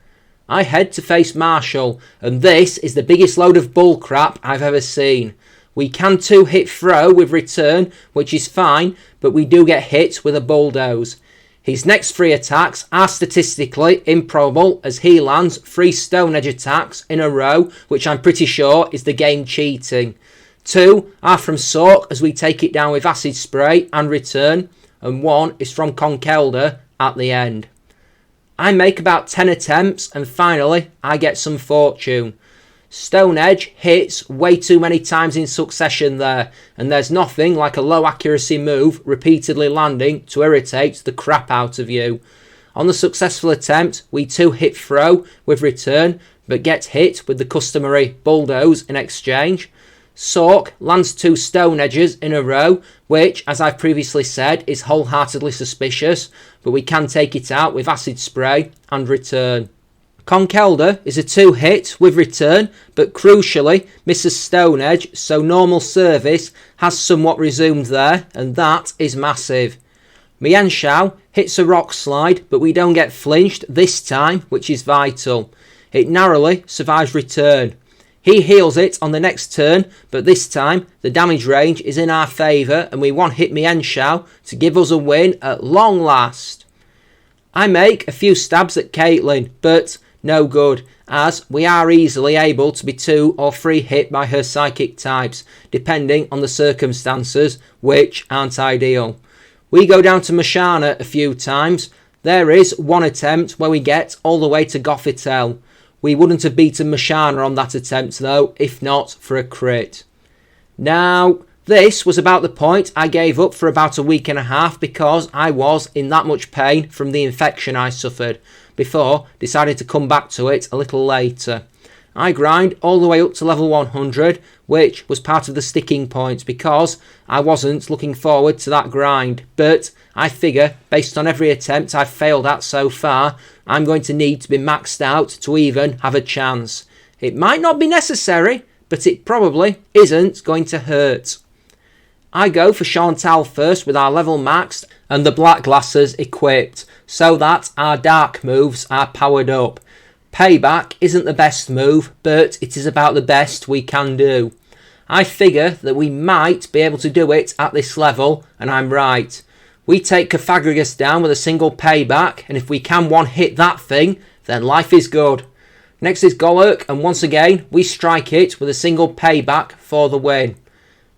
I head to face Marshall, and this is the biggest load of bullcrap I've ever seen. We can 2-hit throw with return, which is fine, but we do get hit with a bulldoze. His next 3 attacks are statistically improbable as he lands 3 Stone Edge attacks in a row, which I'm pretty sure is the game cheating. 2 are from Sork as we take it down with Acid Spray and return, and 1 is from Conkelder at the end. I make about 10 attempts and finally I get some fortune. Stone Edge hits way too many times in succession there, and there's nothing like a low accuracy move repeatedly landing to irritate the crap out of you. On the successful attempt, we 2-hit throw with return, but get hit with the customary bulldoze in exchange. Sork lands 2 Stone Edges in a row, which, as I've previously said, is wholeheartedly suspicious, but we can take it out with Acid Spray and return. Conkelder is a 2-hit with return, but crucially misses Stone Edge, so normal service has somewhat resumed there, and that is massive. Mienshao hits a rock slide, but we don't get flinched this time, which is vital. It narrowly survives return. He heals it on the next turn, but this time the damage range is in our favour, and we 1-hit Mienshao to give us a win at long last. I make a few stabs at Caitlyn, but no good, as we are easily able to be 2 or 3 hit by her psychic types, depending on the circumstances, which aren't ideal. We go down to Mashana a few times. There is 1 attempt where we get all the way to Gothitel. We wouldn't have beaten Mashana on that attempt though, if not for a crit. Now, this was about the point I gave up for about a week and a half because I was in that much pain from the infection I suffered, before deciding to come back to it a little later. I grind all the way up to level 100, which was part of the sticking point because I wasn't looking forward to that grind, but I figure, based on every attempt I've failed at so far, I'm going to need to be maxed out to even have a chance. It might not be necessary, but it probably isn't going to hurt. I go for Chantal first with our level maxed and the black glasses equipped, so that our dark moves are powered up. Payback isn't the best move, but it is about the best we can do. I figure that we might be able to do it at this level, and I'm right. We take Pythagoras down with a single payback, and if we can one-hit that thing, then life is good. Next is Golurk, and once again, we strike it with a single payback for the win.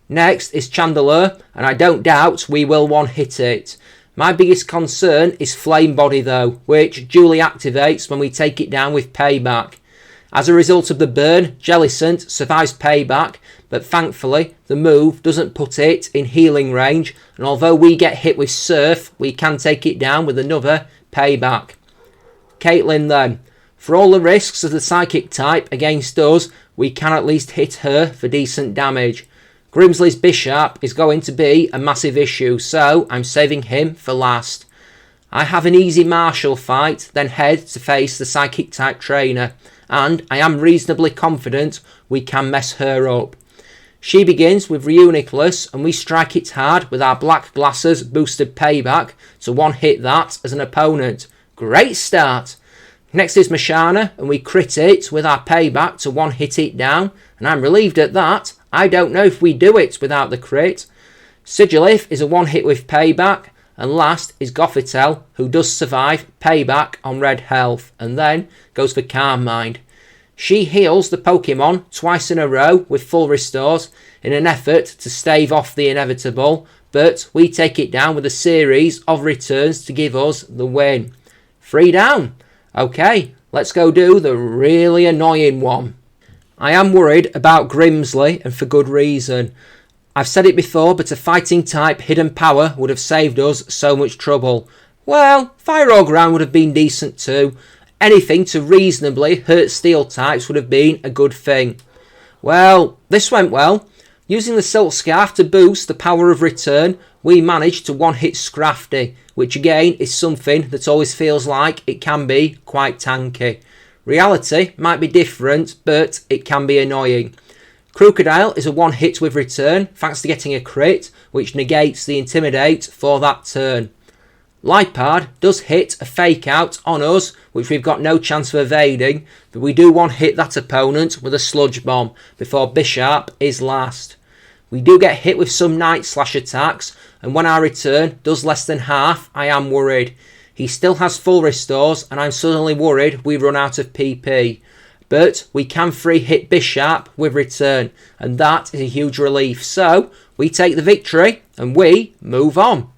Next is Chandelure, and I don't doubt we will one-hit it. My biggest concern is Flame Body though, which duly activates when we take it down with payback. As a result of the burn, Jellicent survives payback, but thankfully the move doesn't put it in healing range, and although we get hit with Surf, we can take it down with another payback. Caitlyn then. For all the risks of the psychic type against us, we can at least hit her for decent damage. Grimsley's Bishop is going to be a massive issue, so I'm saving him for last. I have an easy martial fight, then head to face the psychic type trainer, and I am reasonably confident we can mess her up. She begins with Reuniclus, and we strike it hard with our black glasses boosted payback to one-hit that as an opponent. Great start! Next is Mashana, and we crit it with our payback to one-hit it down, and I'm relieved at that. I don't know if we do it without the crit. Sigilif is a one-hit with payback, and last is Gothitelle, who does survive payback on red health, and then goes for Calm Mind. She heals the Pokemon twice in a row with full restores in an effort to stave off the inevitable, but we take it down with a series of returns to give us the win. 3 down. Okay, let's go do the really annoying one. I am worried about Grimsley, and for good reason. I've said it before, but a fighting type hidden power would have saved us so much trouble. Well, Fire or Ground would have been decent too. Anything to reasonably hurt steel types would have been a good thing. Well, this went well. Using the Silk Scarf to boost the power of return, we managed to one-hit Scrafty, which again is something that always feels like it can be quite tanky. Reality might be different, but it can be annoying. Crocodile is a one-hit with return, thanks to getting a crit, which negates the Intimidate for that turn. Lipard does hit a fake out on us, which we've got no chance of evading, but we do one-hit that opponent with a Sludge Bomb before Bishop is last. We do get hit with some Night Slash attacks, and when our return does less than half, I am worried. He still has full restores, and I'm suddenly worried we run out of PP. But we can free hit Bishop with return, and that is a huge relief. So we take the victory, and we move on.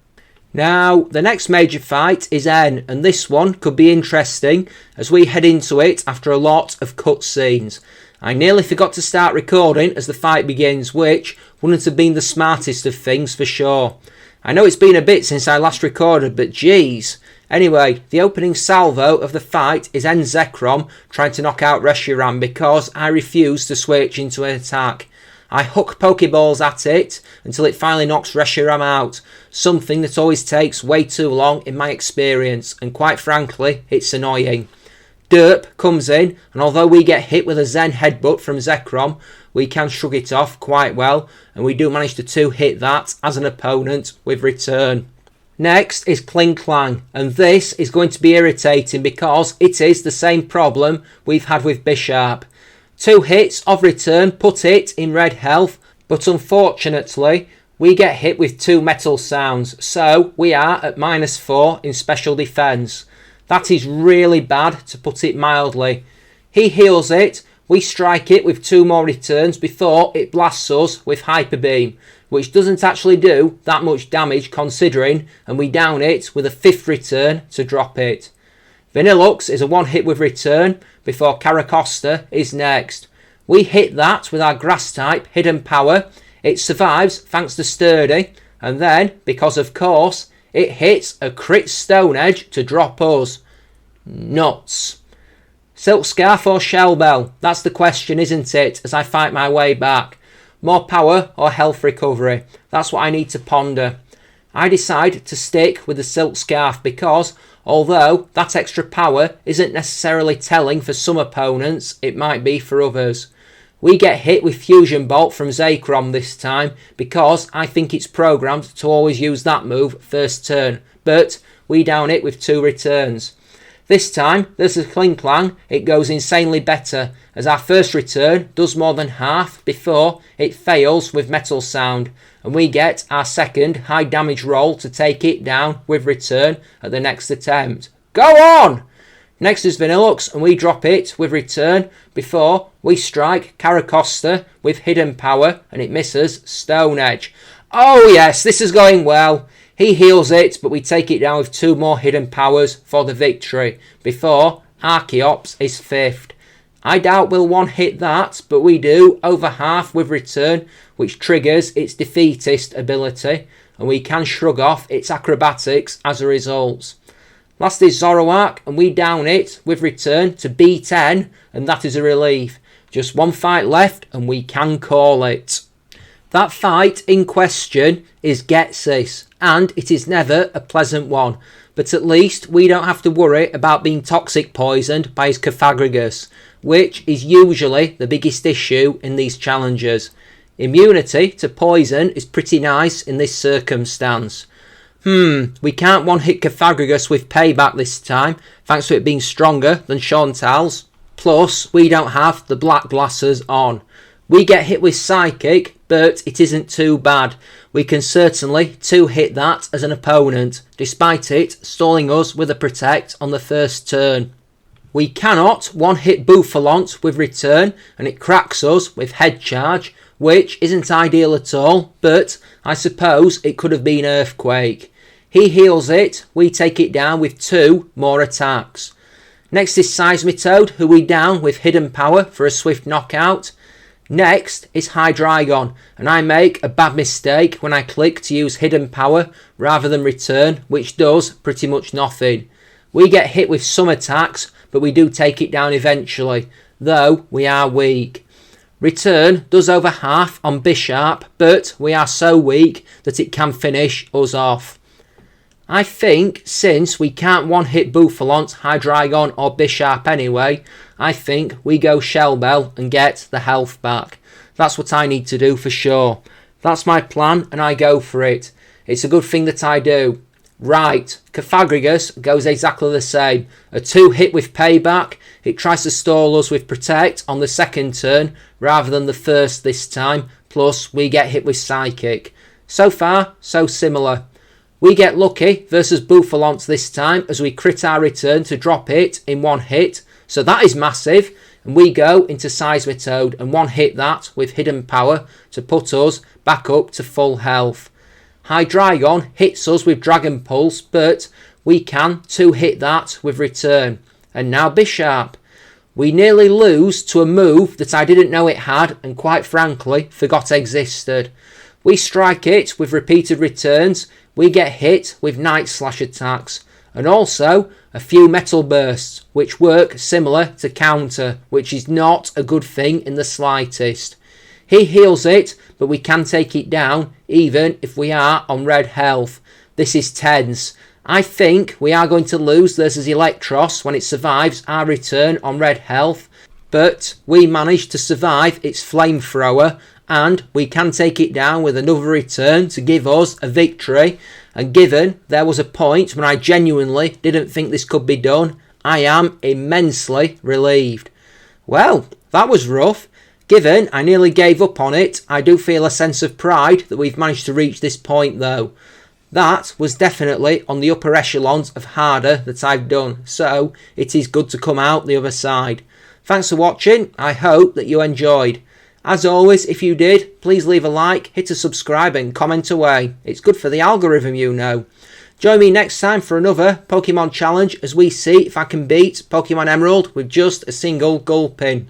Now, the next major fight is N, and this one could be interesting as we head into it after a lot of cutscenes. I nearly forgot to start recording as the fight begins, which wouldn't have been the smartest of things for sure. I know it's been a bit since I last recorded, but geez. Anyway, the opening salvo of the fight is N Zekrom trying to knock out Reshiram because I refuse to switch into an attack. I hook Pokeballs at it until it finally knocks Reshiram out, something that always takes way too long in my experience, and quite frankly, it's annoying. Derp comes in, and although we get hit with a Zen headbutt from Zekrom, we can shrug it off quite well, and we do manage to two-hit that as an opponent with return. Next is Kling Klang, and this is going to be irritating because it is the same problem we've had with Bishop. 2 hits of return put it in red health, but unfortunately we get hit with 2 metal sounds, so we are at -4 in special defence. That is really bad, to put it mildly. He heals it, we strike it with 2 more returns before it blasts us with Hyper Beam, which doesn't actually do that much damage considering, and we down it with a 5th return to drop it. Vanillux is a one-hit with return before Caracosta is next. We hit that with our Grass-type hidden power. It survives thanks to Sturdy, and then, because of course, it hits a crit Stone Edge to drop us. Nuts. Silk Scarf or Shell Bell? That's the question, isn't it, as I fight my way back. More power or health recovery? That's what I need to ponder. I decide to stick with the Silk Scarf because, although that extra power isn't necessarily telling for some opponents, it might be for others. We get hit with Fusion Bolt from Zekrom this time because I think it's programmed to always use that move first turn, but we down it with 2 returns. This time, there's a Kling Klang, it goes insanely better, as our first return does more than half before it fails with Metal Sound, and we get our second high damage roll to take it down with return at the next attempt. Go on! Next is Vanillux, and we drop it with return before we strike Caracosta with hidden power, and it misses Stone Edge. Oh yes, this is going well. He heals it, but we take it down with 2 more hidden powers for the victory before Archeops is 5th. I doubt we'll one-hit that, but we do over half with return, which triggers its defeatist ability, and we can shrug off its acrobatics as a result. Last is Zoroark, and we down it with return to B10, and that is a relief. Just 1 fight left, and we can call it. That fight in question is Getsis, and it is never a pleasant one, but at least we don't have to worry about being toxic poisoned by his Cofagrigus, which is usually the biggest issue in these challenges. Immunity to poison is pretty nice in this circumstance. We can't one-hit Cofagrigus with payback this time, thanks to it being stronger than Chantal's. Plus, we don't have the Black Blasters on. We get hit with Sidekick, but it isn't too bad. We can certainly 2-hit that as an opponent, despite it stalling us with a Protect on the first turn. We cannot one-hit Bouffalont with return, and it cracks us with Head Charge, which isn't ideal at all, but I suppose it could have been Earthquake. He heals it, we take it down with 2 more attacks. Next is Seismitoad, who we down with hidden power for a swift knockout. Next is Hydreigon, and I make a bad mistake when I click to use hidden power rather than return, which does pretty much nothing. We get hit with some attacks, but we do take it down eventually, though we are weak. Return does over half on Bisharp, but we are so weak that it can finish us off. I think since we can't one-hit Bouffalont, Hydreigon or Bisharp anyway, I think we go Shell Bell and get the health back. That's what I need to do for sure. That's my plan and I go for it. It's a good thing that I do. Right, Cofagrigus goes exactly the same. A 2-hit with payback. It tries to stall us with Protect on the second turn rather than the first this time. Plus we get hit with Psychic. So far, so similar. We get lucky versus Bouffalont this time as we crit our return to drop it in 1 hit. So that is massive. And we go into Seismitoad and one-hit that with hidden power to put us back up to full health. Hydreigon hits us with Dragon Pulse, but we can 2-hit that with return. And now Bisharp. We nearly lose to a move that I didn't know it had and quite frankly forgot existed. We strike it with repeated returns. We get hit with Night Slash attacks and also a few Metal Bursts which work similar to counter, which is not a good thing in the slightest. He heals it, but we can take it down even if we are on red health. This is tense. I think we are going to lose versus Electros when it survives our return on red health, but we managed to survive its flamethrower and we can take it down with another return to give us a victory. And given there was a point when I genuinely didn't think this could be done, I am immensely relieved. Well, that was rough. Given I nearly gave up on it, I do feel a sense of pride that we've managed to reach this point though. That was definitely on the upper echelons of harder that I've done, so it is good to come out the other side. Thanks for watching, I hope that you enjoyed. As always, if you did, please leave a like, hit a subscribe and comment away. It's good for the algorithm, you know. Join me next time for another Pokemon challenge as we see if I can beat Pokemon Emerald with just a single Gulpin.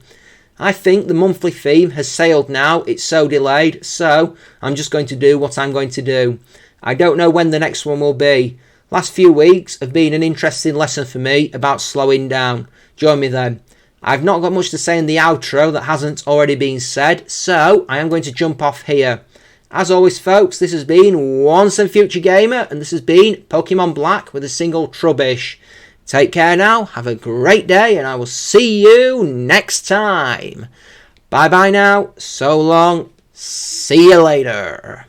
I think the monthly theme has sailed now, it's so delayed, so I'm just going to do what I'm going to do. I don't know when the next one will be. Last few weeks have been an interesting lesson for me about slowing down. Join me then. I've not got much to say in the outro that hasn't already been said, so I am going to jump off here. As always folks, this has been Once and Future Gamer, and this has been Pokemon Black with a single Trubbish. Take care now, have a great day, and I will see you next time. Bye bye now, so long, see you later.